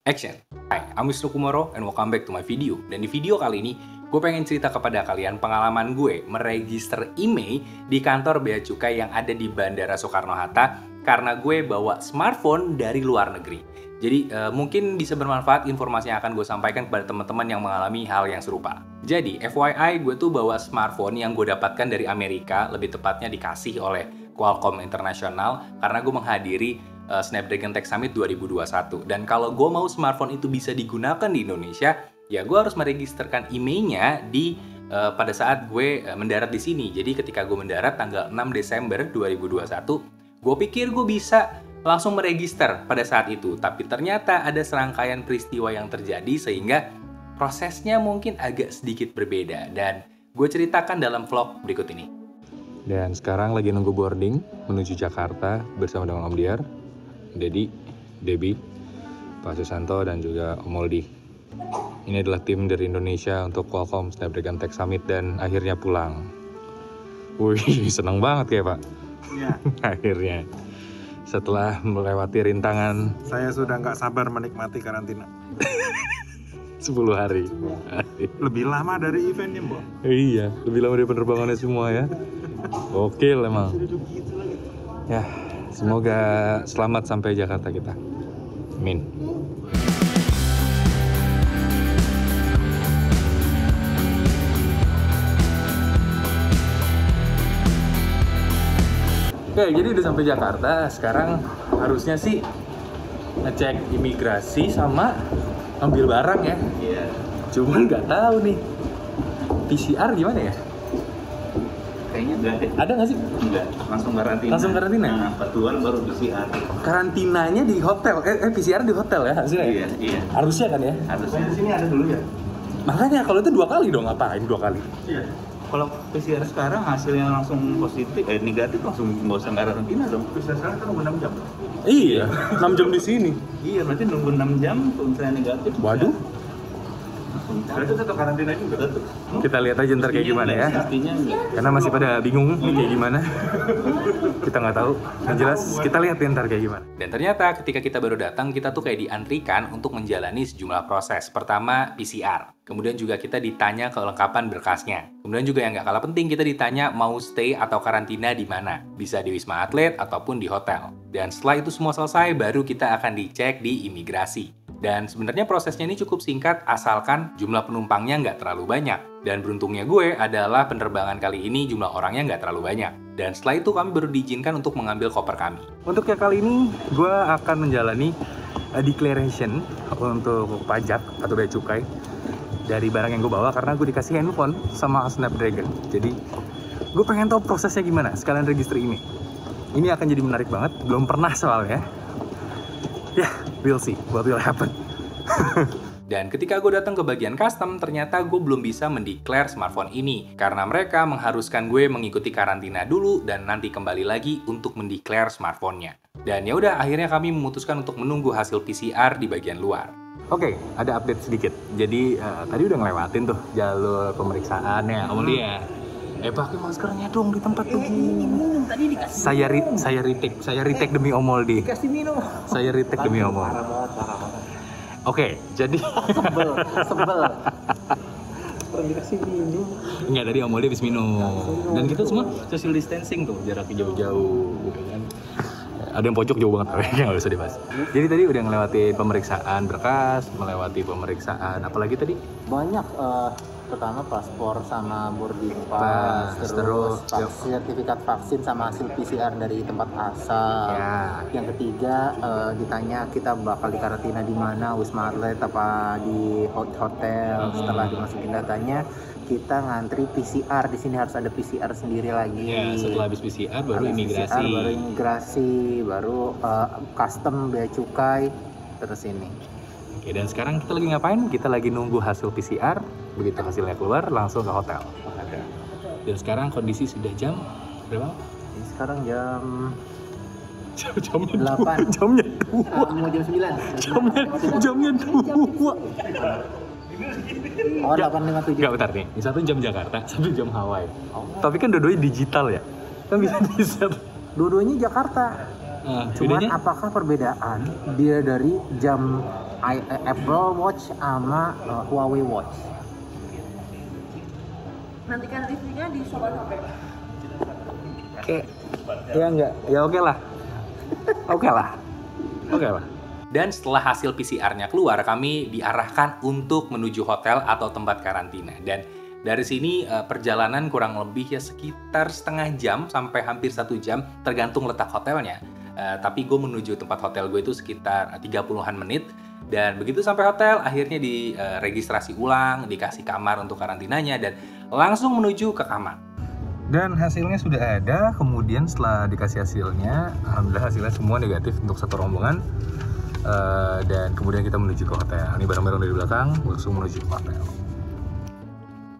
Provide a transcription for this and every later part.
Action! Hai, I'm Wisnu Kumoro and welcome back to my video. Dan di video kali ini, gue pengen cerita kepada kalian pengalaman gue meregister IMEI di kantor Bea Cukai yang ada di Bandara Soekarno-Hatta karena gue bawa smartphone dari luar negeri. Jadi mungkin bisa bermanfaat informasi yang akan gue sampaikan kepada teman-teman yang mengalami hal yang serupa. Jadi FYI, gue tuh bawa smartphone yang gue dapatkan dari Amerika, lebih tepatnya dikasih oleh Qualcomm International karena gue menghadiri Snapdragon Tech Summit 2021. Dan kalau gue mau smartphone itu bisa digunakan di Indonesia, ya gue harus meregisterkan IMEI-nya pada saat gue mendarat di sini. Jadi ketika gue mendarat tanggal 6 Desember 2021, gue pikir gue bisa langsung meregister pada saat itu. Tapi ternyata ada serangkaian peristiwa yang terjadi sehingga prosesnya mungkin agak sedikit berbeda. Dan gue ceritakan dalam vlog berikut ini. Dan sekarang lagi nunggu boarding menuju Jakarta bersama dengan Om Diar, Dedi, Debbie, Pak Susanto, dan juga Om Moldi. Ini adalah tim dari Indonesia untuk Qualcomm Snapdragon Tech Summit dan akhirnya pulang. Wih, seneng banget kayak Pak. Iya. Akhirnya. Setelah melewati rintangan. Saya sudah nggak sabar menikmati karantina. 10 hari. Lebih lama dari eventnya, Mbak. Iya, lebih lama dari penerbangannya semua ya. Oke emang. Ya, semoga selamat sampai Jakarta kita. Amin. Oke, jadi udah sampai Jakarta. Sekarang harusnya sih ngecek imigrasi sama ambil barang ya. Iya. Cuman nggak tahu nih PCR gimana ya? Kayaknya enggak deh. Ada nggak sih? Enggak, langsung karantina. Langsung karantina? Nah, batuan baru PCR. Karantinanya di hotel, PCR di hotel ya hasilnya? Iya, iya. Harusnya kan ya? Harusnya di sini ada dulu ya. Makanya kalau itu 2 kali dong, ngapain 2 kali? Iya. Kalau PCR sekarang hasilnya langsung positif, negatif langsung nggak usah karantina dong. PCR sekarang kan nunggu 6 jam. Iya, 6 jam di sini. Iya, berarti nunggu 6 jam kalau misalnya negatif. Waduh. Berarti tetap karantina juga tetap. Kita lihat aja ntar kayak gimana ya. Pastinya enggak. Karena masih pada bingung nih kayak gimana. Kita nggak tahu. Yang jelas kita lihat ntar kayak gimana. Dan ternyata ketika kita baru datang, kita tuh kayak diantrikan untuk menjalani sejumlah proses. Pertama PCR. Kemudian juga kita ditanya kelengkapan berkasnya. Kemudian juga yang nggak kalah penting, kita ditanya mau stay atau karantina di mana. Bisa di Wisma Atlet ataupun di hotel. Dan setelah itu semua selesai, baru kita akan dicek di imigrasi. Dan sebenarnya prosesnya ini cukup singkat asalkan jumlah penumpangnya nggak terlalu banyak. Dan beruntungnya gue adalah penerbangan kali ini jumlah orangnya nggak terlalu banyak. Dan setelah itu kami baru diizinkan untuk mengambil koper kami. Untuk yang kali ini gue akan menjalani declaration untuk pajak atau bea cukai dari barang yang gue bawa karena gue dikasih handphone sama Snapdragon. Jadi gue pengen tahu prosesnya gimana sekalian register ini. Ini akan jadi menarik banget, belum pernah soalnya. Ya, we'll see what will happen. Dan ketika gue datang ke bagian custom, ternyata gue belum bisa mendeklar smartphone ini karena mereka mengharuskan gue mengikuti karantina dulu dan nanti kembali lagi untuk mendeklar smartphone-nya. Dan ya udah, akhirnya kami memutuskan untuk menunggu hasil PCR di bagian luar. Oke, ada update sedikit. Jadi tadi udah ngelewatin tuh jalur pemeriksaannya, Om Lia. Pakai maskernya dong di tempat tuh. Tadi dikasih Saya retake demi Om Moldi. dikasih minum. Saya retake demi Om Moldi. Parah banget. Oke, jadi Sebel. Pernah dikasih minum. enggak, tadi Om Moldi habis minum. Dan kita semua social distancing tuh, jaraknya jauh-jauh gitu kan. Ada yang pojok jauh banget, nggak usah dibahas. Jadi tadi udah ngelewatin pemeriksaan berkas, melewati pemeriksaan, apalagi tadi? Banyak pertama paspor sama boarding Pas, pass, terus, sertifikat vaksin sama hasil PCR dari tempat asal. Ya. Yang ketiga ditanya kita bakal dikarantina di mana, Wisma Atlet apa di hotel. Setelah dimasukin datanya, kita ngantri PCR. Di sini harus ada PCR sendiri lagi. Ya, setelah habis PCR baru Habis imigrasi. PCR, baru imigrasi, baru custom bea cukai, terus ini. Oke, dan sekarang kita lagi ngapain? Kita lagi nunggu hasil PCR. Begitu hasilnya keluar, langsung ke hotel. Dan sekarang kondisi sudah jam berapa? Ini sekarang jam Jamnya 8. Jamnya 2. Mau jam 9. Jamnya 2. Oh, 8.57. Enggak, bentar nih. Ini 1 jam Jakarta, 1 jam Hawaii. Tapi kan dua-duanya digital ya? Kan bisa di-set. Dua-duanya Jakarta. Cuman apakah perbedaan dia dari jam Apple Watch sama Huawei Watch? Nantikan reviewnya di Sobat HP. Oke. Ya enggak. Ya oke lah. Oke lah. Oke lah. Dan setelah hasil PCR-nya keluar, kami diarahkan untuk menuju hotel atau tempat karantina. Dan dari sini perjalanan kurang lebih ya sekitar setengah jam sampai hampir 1 jam, tergantung letak hotelnya. Tapi gue menuju tempat hotel gue itu sekitar 30-an menit. Dan begitu sampai hotel, akhirnya diregistrasi ulang, dikasih kamar untuk karantinanya, dan langsung menuju ke kamar. Dan hasilnya sudah ada, kemudian setelah dikasih hasilnya, alhamdulillah hasilnya semua negatif untuk satu rombongan. Dan kemudian kita menuju ke hotel. Ini barang-barang dari belakang, langsung menuju ke hotel.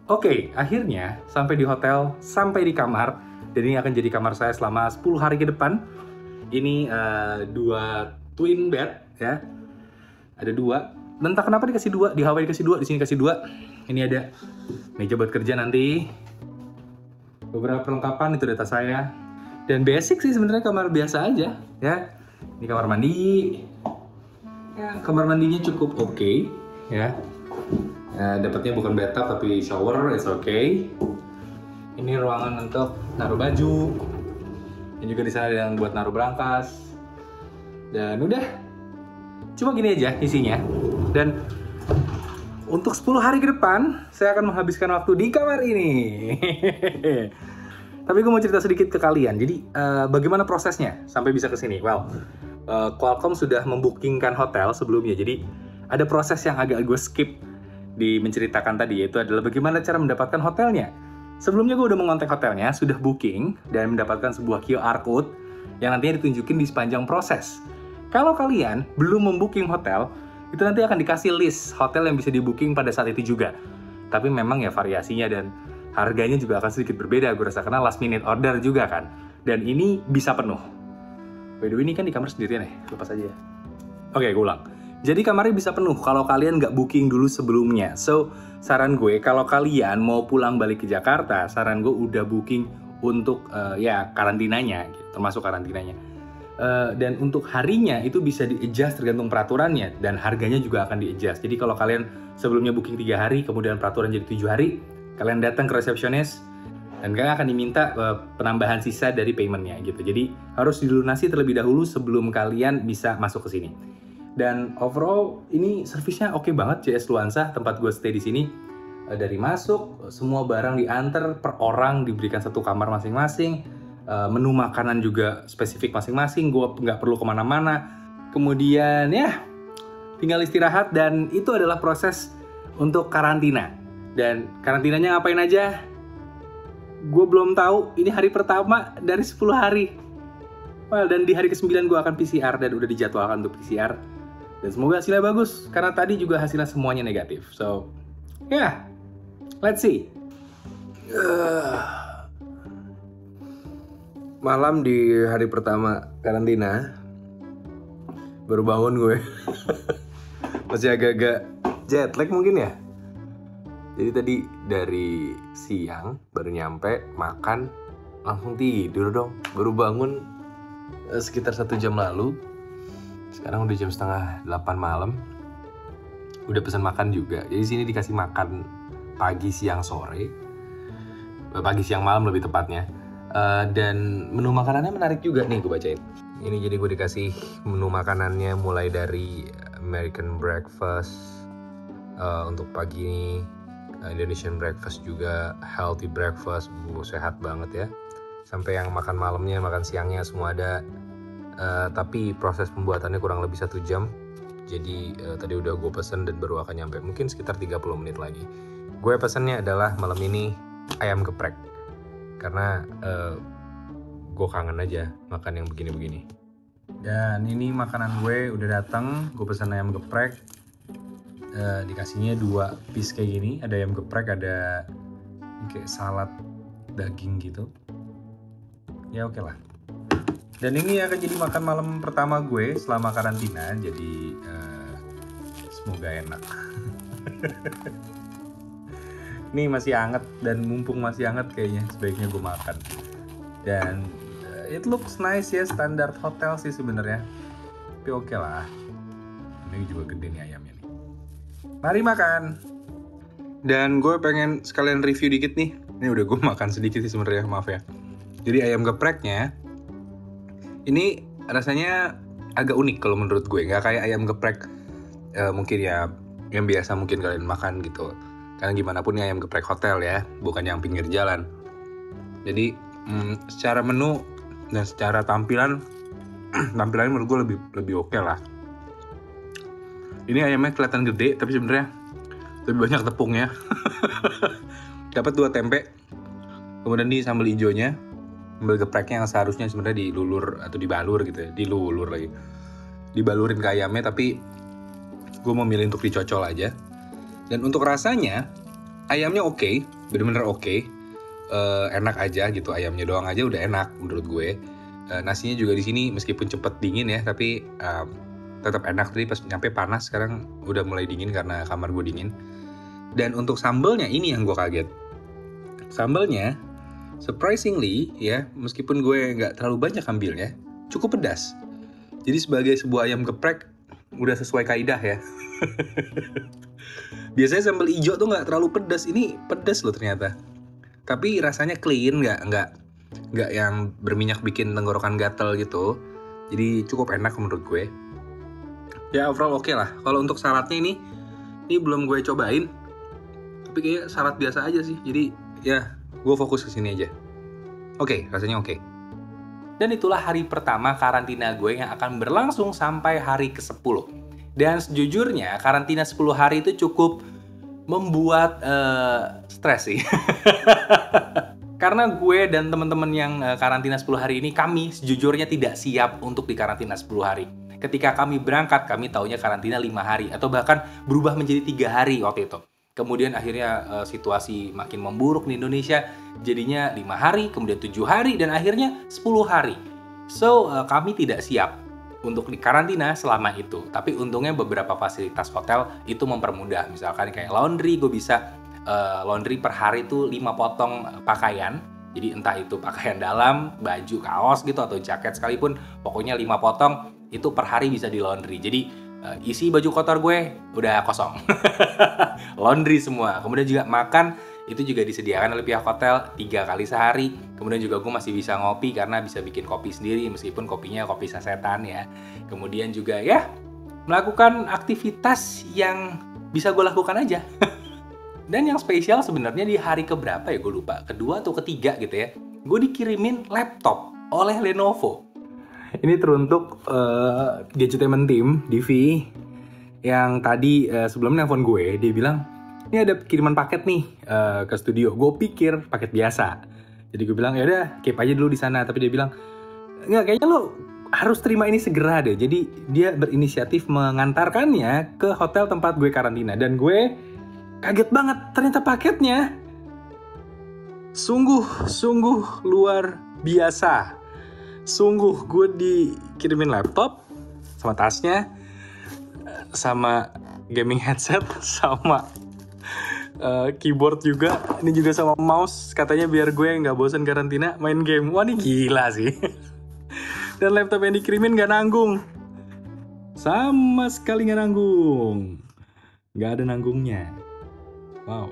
Oke, akhirnya sampai di hotel, sampai di kamar. Dan ini akan jadi kamar saya selama 10 hari ke depan. Ini 2 twin bed ya. Ada 2. Entah kenapa dikasih 2, di Hawaii dikasih 2, di sini dikasih 2. Ini ada meja buat kerja nanti. Beberapa perlengkapan, itu data saya. Dan basic sih sebenarnya, kamar biasa aja ya. Ini kamar mandi. Ya, kamar mandinya cukup oke ya. Dapatnya bukan bathtub tapi shower, it's okay. Ini ruangan untuk naruh baju. Dan juga di sana ada yang buat naruh brankas. Dan udah, cuma gini aja isinya. Dan untuk 10 hari ke depan, saya akan menghabiskan waktu di kamar ini. Tapi gue mau cerita sedikit ke kalian. Jadi bagaimana prosesnya sampai bisa ke sini? Well, Qualcomm sudah membookingkan hotel sebelumnya. Jadi ada proses yang agak gue skip di menceritakan tadi, yaitu adalah bagaimana cara mendapatkan hotelnya. Sebelumnya gue udah mengontak hotelnya, sudah booking, dan mendapatkan sebuah QR code yang nantinya ditunjukin di sepanjang proses. Kalau kalian belum membooking hotel, itu nanti akan dikasih list hotel yang bisa di-booking pada saat itu juga. Tapi memang ya variasinya dan harganya juga akan sedikit berbeda, gue rasa, karena last minute order juga kan. Dan ini bisa penuh. By the way, ini kan di kamar sendirian ya, lepas aja ya. Oke, gue ulang. Jadi kamarnya bisa penuh kalau kalian nggak booking dulu sebelumnya. So, saran gue kalau kalian mau pulang balik ke Jakarta, saran gue udah booking untuk ya karantinanya, gitu, termasuk karantinanya. Dan untuk harinya itu bisa di-adjust tergantung peraturannya, dan harganya juga akan di-adjust. Jadi kalau kalian sebelumnya booking 3 hari, kemudian peraturan jadi 7 hari, kalian datang ke resepsionis, dan kalian akan diminta penambahan sisa dari paymentnya gitu. Jadi harus dilunasi terlebih dahulu sebelum kalian bisa masuk ke sini. Dan overall ini servisnya oke banget. JS Luansa, tempat gue stay di sini. Dari masuk, semua barang diantar per orang, diberikan 1 kamar masing-masing. Menu makanan juga spesifik masing-masing. Gue nggak perlu kemana-mana. Kemudian ya tinggal istirahat, dan itu adalah proses untuk karantina. Dan karantinanya ngapain aja? Gue belum tahu, ini hari pertama dari 10 hari. Well, dan di hari ke-9 gue akan PCR, dan udah dijadwalkan untuk PCR. Dan semoga hasilnya bagus, karena tadi juga hasilnya semuanya negatif. So, yeah, let's see. Malam di hari pertama karantina, baru bangun gue. Masih agak-agak jet lag mungkin ya. Jadi tadi dari siang baru nyampe, makan, langsung tidur dong. Baru bangun sekitar 1 jam lalu. Sekarang udah jam 7:30 malam. Udah pesan makan juga. Jadi sini dikasih makan pagi, siang, sore. Pagi, siang, malam lebih tepatnya. Dan menu makanannya menarik juga nih, gue bacain. Ini jadi gue dikasih menu makanannya mulai dari American breakfast untuk pagi ini. Indonesian breakfast juga, healthy breakfast, sehat banget ya. Sampai yang makan malamnya, makan siangnya semua ada. Tapi proses pembuatannya kurang lebih 1 jam. Jadi tadi udah gue pesen dan baru akan nyampe mungkin sekitar 30 menit lagi. Gue pesennya adalah malam ini ayam geprek. Karena gue kangen aja makan yang begini-begini. Dan ini makanan gue udah datang. Gue pesen ayam geprek. Dikasihnya 2 piece kayak gini. Ada ayam geprek, ada kayak salad daging gitu. Ya oke lah. Dan ini akan jadi makan malam pertama gue selama karantina. Jadi semoga enak. Ini masih hangat, dan mumpung masih hangat kayaknya sebaiknya gue makan. Dan it looks nice ya, standar hotel sih sebenarnya. Tapi oke lah. Ini juga gede nih ayamnya nih. Mari makan. Dan gue pengen sekalian review dikit nih. Ini udah gue makan sedikit sih sebenarnya, maaf ya. Jadi ayam gepreknya ini rasanya agak unik kalau menurut gue. Nggak kayak ayam geprek mungkin ya yang biasa mungkin kalian makan gitu. Karena gimana pun ini ayam geprek hotel ya, bukan yang pinggir jalan. Jadi secara menu dan secara tampilannya menurut gue lebih oke lah. Ini ayamnya kelihatan gede, tapi sebenarnya lebih banyak tepungnya. Dapat 2 tempe, kemudian di sambal hijaunya, sambal gepreknya yang seharusnya sebenarnya dilulur atau dibalur gitu ya, dilulur lagi, dibalurin ke ayamnya, tapi gue memilih untuk dicocol aja. Dan untuk rasanya, ayamnya oke, bener-bener oke. Enak aja gitu, ayamnya doang aja udah enak menurut gue. Nasinya juga di sini meskipun cepet dingin ya, tapi tetap enak. Tadi pas nyampe panas, sekarang udah mulai dingin karena kamar gue dingin. Dan untuk sambelnya ini yang gue kaget. Sambelnya surprisingly ya, meskipun gue nggak terlalu banyak ambilnya, cukup pedas. Jadi sebagai sebuah ayam geprek udah sesuai kaidah ya. Biasanya sambal hijau tuh nggak terlalu pedas, ini pedas loh ternyata. Tapi rasanya clean, nggak yang berminyak bikin tenggorokan gatel gitu. Jadi cukup enak menurut gue. Ya overall oke lah. Kalau untuk saladnya ini belum gue cobain. Tapi kayak salad biasa aja sih. Jadi ya gue fokus ke sini aja. Oke, rasanya oke. Dan itulah hari pertama karantina gue yang akan berlangsung sampai hari ke-10. Dan sejujurnya karantina 10 hari itu cukup membuat stres sih. Karena gue dan teman-teman yang karantina 10 hari ini, kami sejujurnya tidak siap untuk dikarantina 10 hari. Ketika kami berangkat, kami taunya karantina 5 hari atau bahkan berubah menjadi 3 hari waktu itu. Kemudian akhirnya situasi makin memburuk di Indonesia, jadinya 5 hari, kemudian 7 hari, dan akhirnya 10 hari. So, kami tidak siap untuk dikarantina selama itu. Tapi untungnya beberapa fasilitas hotel itu mempermudah. Misalkan kayak laundry, gue bisa laundry per hari itu 5 potong pakaian. Jadi entah itu pakaian dalam, baju, kaos gitu, atau jaket sekalipun, pokoknya 5 potong itu per hari bisa di laundry. Jadi isi baju kotor gue udah kosong. Laundry semua. Kemudian juga makan itu juga disediakan oleh pihak hotel 3 kali sehari. Kemudian juga gue masih bisa ngopi karena bisa bikin kopi sendiri meskipun kopinya kopi sasetan ya. Kemudian juga ya melakukan aktivitas yang bisa gue lakukan aja. Dan yang spesial sebenarnya di hari keberapa ya gue lupa, kedua atau ketiga gitu ya, gue dikirimin laptop oleh Lenovo. Ini teruntuk Gadgetainment Team, Divi, yang tadi sebelum nelfon gue, dia bilang, ini ada kiriman paket nih ke studio. Gue pikir paket biasa. Jadi gue bilang, ya udah, keep aja dulu di sana. Tapi dia bilang, nggak, kayaknya lo harus terima ini segera deh. Jadi dia berinisiatif mengantarkannya ke hotel tempat gue karantina. Dan gue kaget banget, ternyata paketnya sungguh luar biasa. Sungguh, gue dikirimin laptop sama tasnya, sama gaming headset, sama keyboard juga. Ini juga sama mouse, katanya biar gue nggak bosan karantina main game. Wah, ini gila sih. Dan laptop yang dikirimin nggak nanggung, sama sekali nggak nanggung, nggak ada nanggungnya. Wow.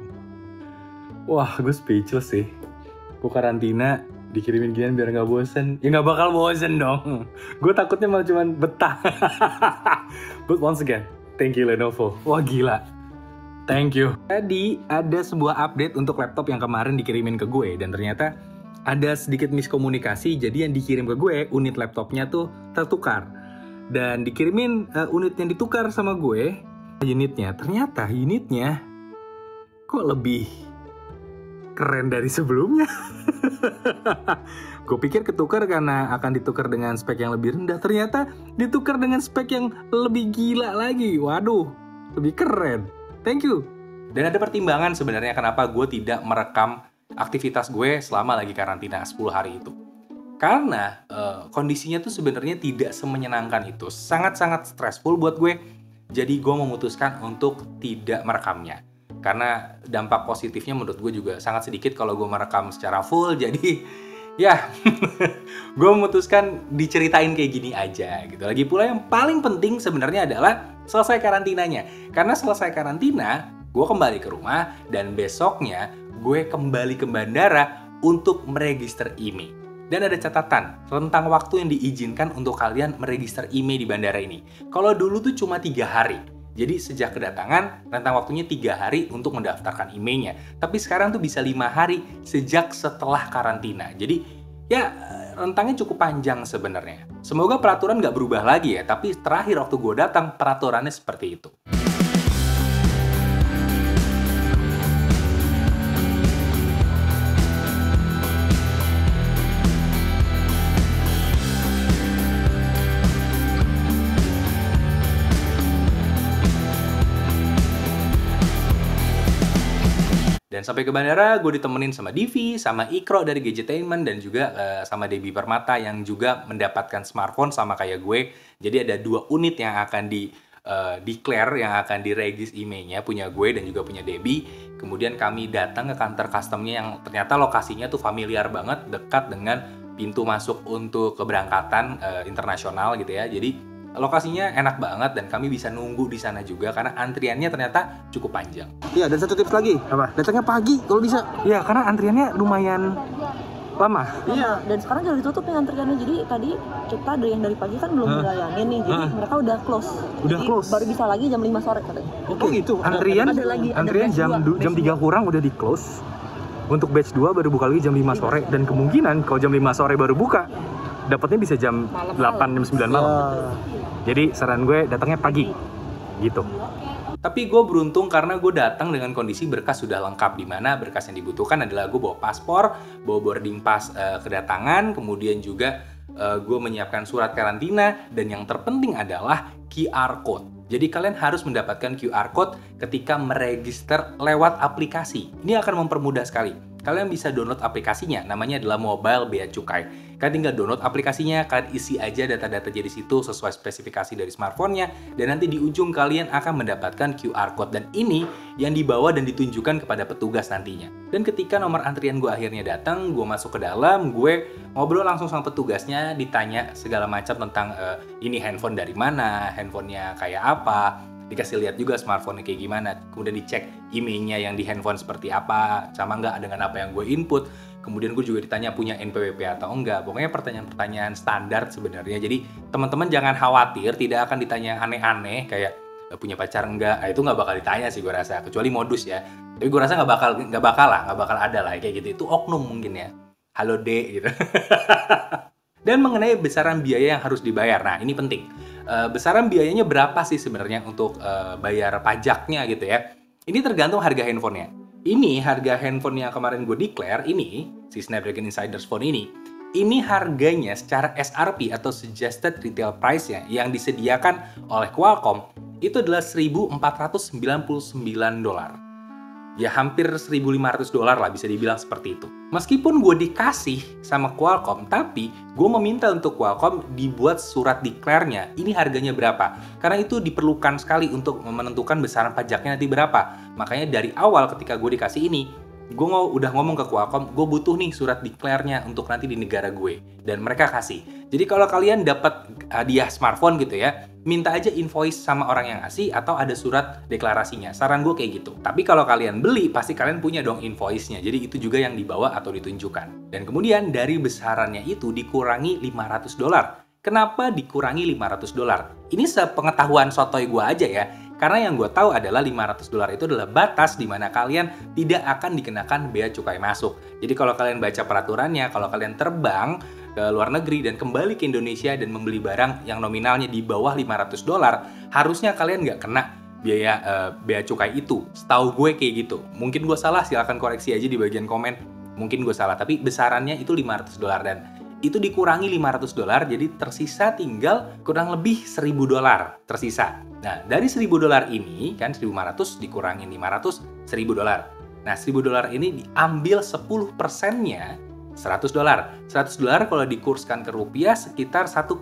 Wah, gue speechless sih. Gue karantina dikirimin ginian biar nggak bosen. Ya nggak bakal bosen dong. Gue takutnya malah cuman betah. But once again, thank you Lenovo. Wah gila. Thank you. Tadi ada sebuah update untuk laptop yang kemarin dikirimin ke gue. Dan ternyata ada sedikit miskomunikasi. Jadi yang dikirim ke gue, unit laptopnya tuh tertukar. Dan dikirimin unit yang ditukar sama gue, unitnya. Ternyata unitnya kok lebih keren dari sebelumnya. Gue pikir ketukar karena akan ditukar dengan spek yang lebih rendah. Ternyata ditukar dengan spek yang lebih gila lagi. Waduh, lebih keren. Thank you. Dan ada pertimbangan sebenarnya kenapa gue tidak merekam aktivitas gue selama lagi karantina 10 hari itu. Karena kondisinya tuh sebenarnya tidak semenyenangkan itu. Sangat-sangat stressful buat gue. Jadi gue memutuskan untuk tidak merekamnya. Karena dampak positifnya menurut gue juga sangat sedikit kalau gue merekam secara full. Jadi Ya, gue memutuskan diceritain kayak gini aja gitu. Lagi pula yang paling penting sebenarnya adalah selesai karantinanya. Karena selesai karantina, gue kembali ke rumah dan besoknya gue kembali ke bandara untuk meregister IMEI. Dan ada catatan, rentang waktu yang diizinkan untuk kalian meregister IMEI di bandara ini. Kalau dulu tuh cuma 3 hari. Jadi sejak kedatangan, rentang waktunya 3 hari untuk mendaftarkan IMEI-nya. Tapi sekarang tuh bisa 5 hari sejak setelah karantina. Jadi ya rentangnya cukup panjang sebenarnya. Semoga peraturan nggak berubah lagi ya, tapi terakhir waktu gue datang, peraturannya seperti itu. Dan sampai ke bandara, gue ditemenin sama Divi, sama Ikro dari Gadgetainment, dan juga sama Debbie Permata yang juga mendapatkan smartphone sama kayak gue. Jadi ada 2 unit yang akan declare, yang akan diregis IMEI-nya, punya gue dan juga punya Debbie. Kemudian kami datang ke kantor customnya yang ternyata lokasinya tuh familiar banget, dekat dengan pintu masuk untuk keberangkatan internasional gitu ya. Jadi lokasinya enak banget dan kami bisa nunggu di sana juga karena antriannya ternyata cukup panjang. Iya, dan satu tips lagi. Apa? Datangnya pagi kalau bisa. Iya, karena antriannya lumayan lama. Iya. Dan sekarang udah ditutup nih antriannya. Jadi tadi kita ada yang dari pagi kan belum dilayani nih. Jadi mereka udah close. Udah Jadi close. baru bisa lagi jam 5 sore katanya. Oh gitu. Antrian Ada lagi, ada antrian batch jam 2. 3 kurang udah di close. Untuk batch 2 baru buka lagi jam 5 sore dan kemungkinan kalau jam 5 sore baru buka dapatnya bisa jam 8 jam 9 malam. Jadi saran gue datangnya pagi. Gitu. Tapi gue beruntung karena gue datang dengan kondisi berkas sudah lengkap, di mana berkas yang dibutuhkan adalah gue bawa paspor, bawa boarding pass kedatangan, kemudian juga gue menyiapkan surat karantina, dan yang terpenting adalah QR code. Jadi kalian harus mendapatkan QR code ketika meregister lewat aplikasi. Ini akan mempermudah sekali. Kalian bisa download aplikasinya, namanya adalah Mobile Bea Cukai. Kalian tinggal download aplikasinya, kalian isi aja data-data di situ sesuai spesifikasi dari smartphone-nya, dan nanti di ujung kalian akan mendapatkan QR code. Dan ini yang dibawa dan ditunjukkan kepada petugas nantinya. Dan ketika nomor antrian gue akhirnya datang, gue masuk ke dalam, gue ngobrol langsung sama petugasnya, ditanya segala macam tentang ini handphone dari mana, handphonenya kayak apa, dikasih lihat juga smartphone-nya kayak gimana, kemudian dicek IMEI-nya yang di handphone seperti apa, sama nggak dengan apa yang gue input. Kemudian gue juga ditanya punya NPWP atau enggak. Pokoknya pertanyaan-pertanyaan standar sebenarnya. Jadi teman-teman jangan khawatir, tidak akan ditanya yang aneh-aneh kayak punya pacar enggak. Itu nggak bakal ditanya sih gue rasa, kecuali modus ya. Tapi gue rasa nggak bakal ada lah kayak gitu. Itu oknum mungkin ya. Halo D gitu. Dan mengenai besaran biaya yang harus dibayar. Nah, ini penting. Besaran biayanya berapa sih sebenarnya untuk bayar pajaknya gitu ya? Ini tergantung harga handphonenya. Ini harga handphone yang kemarin gue declare ini, si Snapdragon Insiders Phone ini harganya secara SRP atau Suggested Retail Price-nya yang disediakan oleh Qualcomm itu adalah $1.499. Ya hampir $1.500 lah bisa dibilang seperti itu. Meskipun gue dikasih sama Qualcomm, tapi gue meminta untuk Qualcomm dibuat surat declare-nya. Ini harganya berapa? Karena itu diperlukan sekali untuk menentukan besaran pajaknya nanti berapa. Makanya dari awal ketika gue dikasih ini, gue udah ngomong ke Qualcomm, gue butuh nih surat declare-nya untuk nanti di negara gue. Dan mereka kasih. Jadi kalau kalian dapat hadiah smartphone gitu ya, minta aja invoice sama orang yang ngasih atau ada surat deklarasinya. Saran gue kayak gitu. Tapi kalau kalian beli, pasti kalian punya dong invoice-nya. Jadi itu juga yang dibawa atau ditunjukkan. Dan kemudian dari besarannya itu dikurangi $500. Kenapa dikurangi $500? Ini sepengetahuan sotoy gue aja ya. Karena yang gue tahu adalah $500 itu adalah batas di mana kalian tidak akan dikenakan bea cukai masuk. Jadi kalau kalian baca peraturannya, kalau kalian terbang ke luar negeri dan kembali ke Indonesia dan membeli barang yang nominalnya di bawah $500, harusnya kalian nggak kena biaya bea cukai itu. Setahu gue kayak gitu. Mungkin gue salah, silahkan koreksi aja di bagian komen. Mungkin gue salah, tapi besarannya itu $500 dan itu dikurangi $500, jadi tersisa tinggal kurang lebih $1.000 tersisa. Nah, dari $1.000 ini, kan 1.500 dikurangi 500, $1.000. Nah, $1.000 ini diambil 10%-nya $100. $100 kalau dikurskan ke rupiah sekitar 1,4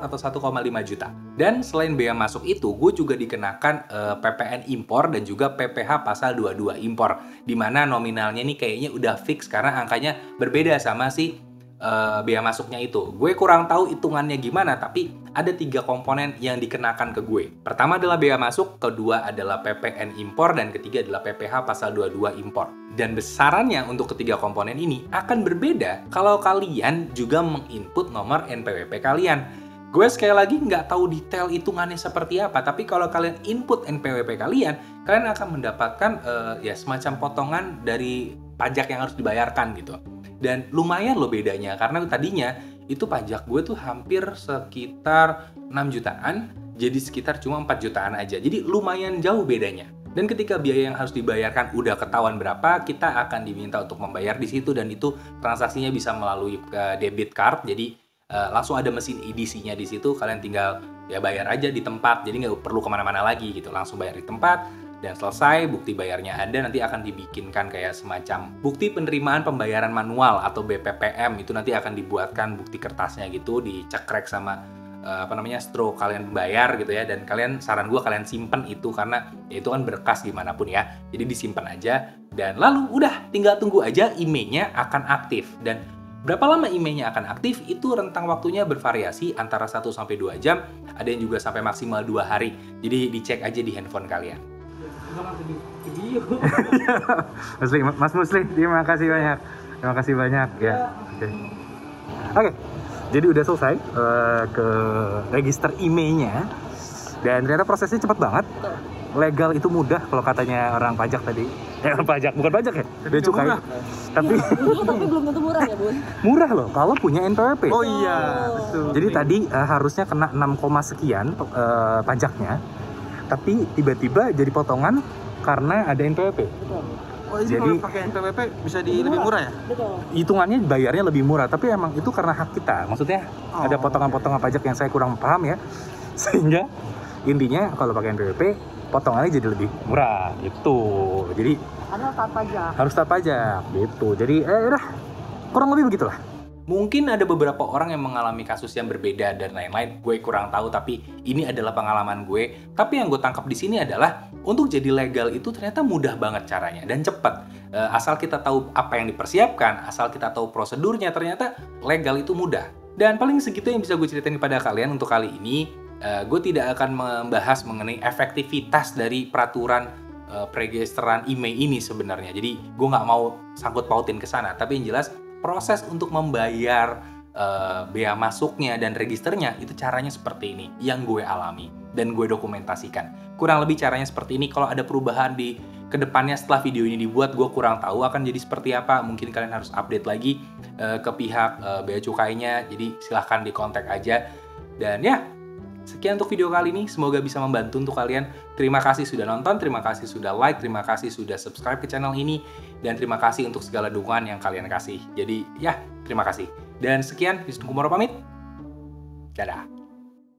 atau 1,5 juta. Dan selain bea masuk itu, gue juga dikenakan PPN impor dan juga PPh pasal 22 impor. Di mana nominalnya ini kayaknya udah fix karena angkanya berbeda sama si bea masuknya itu. Gue kurang tahu hitungannya gimana, tapi ada 3 komponen yang dikenakan ke gue. Pertama adalah bea masuk, kedua adalah PPN impor, dan ketiga adalah PPh pasal 22 impor. Dan besarannya untuk ketiga komponen ini akan berbeda kalau kalian juga menginput nomor NPWP kalian. Gue sekali lagi nggak tahu detail hitungannya seperti apa, tapi kalau kalian input NPWP kalian akan mendapatkan ya semacam potongan dari pajak yang harus dibayarkan gitu. Dan lumayan loh bedanya, karena tadinya itu pajak gue tuh hampir sekitar 6 jutaan, jadi sekitar cuma 4 jutaan aja. Jadi lumayan jauh bedanya. Dan ketika biaya yang harus dibayarkan udah ketahuan berapa, kita akan diminta untuk membayar di situ, dan itu transaksinya bisa melalui debit card. Jadi langsung ada mesin EDC-nya di situ, kalian tinggal ya bayar aja di tempat, jadi nggak perlu kemana-mana lagi gitu, langsung bayar di tempat. Dan selesai, bukti bayarnya ada, nanti akan dibikinkan kayak semacam bukti penerimaan pembayaran manual atau BPPM. Itu nanti akan dibuatkan bukti kertasnya gitu, dicekrek sama stroke kalian bayar gitu ya. Dan saran gue kalian simpen itu, karena ya itu kan berkas gimana pun ya. Jadi disimpan aja, dan lalu udah tinggal tunggu aja emailnya akan aktif. Dan berapa lama emailnya akan aktif, itu rentang waktunya bervariasi antara 1-2 jam, ada yang juga sampai maksimal 2 hari. Jadi dicek aja di handphone kalian. Mas Musli, terima kasih banyak. Terima kasih banyak ya. Oke. Jadi udah selesai ke register emailnya, dan ternyata prosesnya cepat banget. Legal itu mudah kalau katanya orang pajak tadi. Orang pajak, bukan pajak ya? Bea cukai. Tapi tapi belum tentu murah ya, Bun? murah loh kalau punya NPWP. Oh iya, betul. Jadi tadi harusnya kena 6, sekian pajaknya, tapi tiba-tiba jadi potongan karena ada NPWP. Betul. Oh, ini Jadi- kalau pakai NPWP bisa lebih murah ya? Betul. Hitungannya bayarnya lebih murah, tapi emang itu karena hak kita. Maksudnya ada potongan-potongan pajak yang saya kurang paham ya. Sehingga intinya kalau pakai NPWP, potongannya jadi lebih murah gitu. Jadi Karena taat pajak. harus taat pajak gitu. Jadi udah kurang lebih begitulah. Mungkin ada beberapa orang yang mengalami kasus yang berbeda dan lain-lain. Gue kurang tahu, tapi ini adalah pengalaman gue. Tapi yang gue tangkap di sini adalah untuk jadi legal itu ternyata mudah banget caranya dan cepat. Asal kita tahu apa yang dipersiapkan, asal kita tahu prosedurnya, ternyata legal itu mudah. Dan paling segitu yang bisa gue ceritain kepada kalian untuk kali ini. Gue tidak akan membahas mengenai efektivitas dari peraturan peregisteran email ini sebenarnya. Jadi gue nggak mau sangkut pautin ke sana. Tapi yang jelas proses untuk membayar bea masuknya dan registernya itu caranya seperti ini yang gue alami dan gue dokumentasikan. Kurang lebih caranya seperti ini. Kalau ada perubahan di kedepannya setelah video ini dibuat, gue kurang tahu akan jadi seperti apa. Mungkin kalian harus update lagi ke pihak bea cukainya. Jadi silahkan dikontak aja. Dan ya, sekian untuk video kali ini, semoga bisa membantu untuk kalian. Terima kasih sudah nonton, terima kasih sudah like, terima kasih sudah subscribe ke channel ini, dan terima kasih untuk segala dukungan yang kalian kasih. Jadi ya, terima kasih. Dan sekian, Wisnu Kumoro pamit. Dadah.